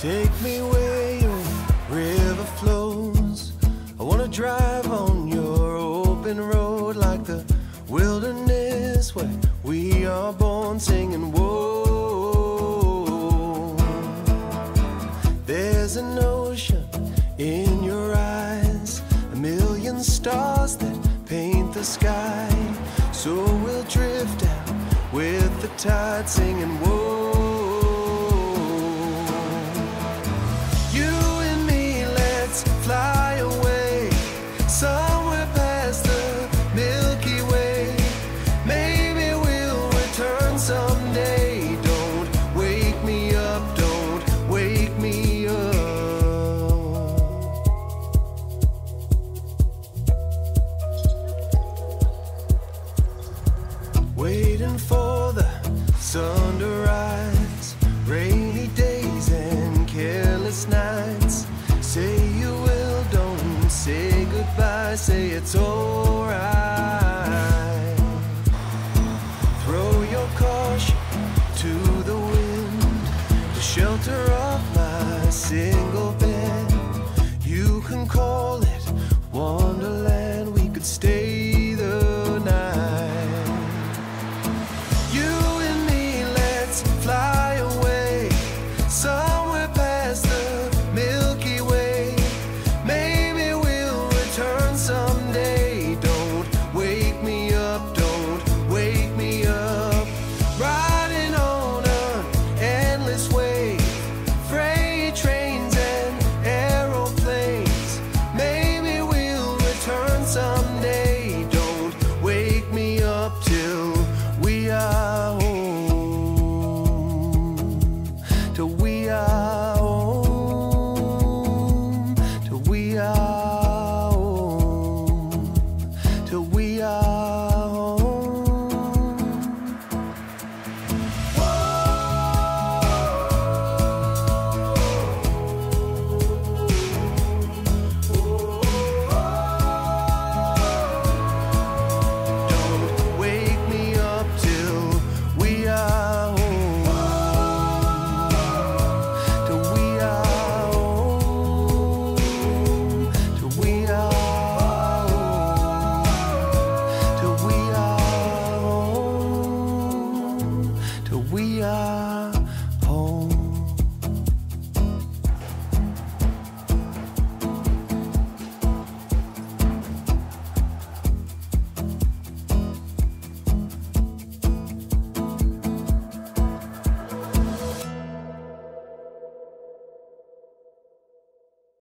Take me where your river flows. I wanna drive on your open road like the wilderness where we are born, singing whoa. There's an ocean in your eyes, a million stars that paint the sky. So we'll drift out with the tide, singing whoa. You and me, let's fly away somewhere past the Milky Way. Maybe we'll return someday. Don't wake me up, don't wake me up. Waiting for the sun to rise, rainy days and careless nights. Say you will, don't say goodbye, say it's alright. Throw your caution to the wind, the shelter of my single bed. You can call it Wonderland, we could stay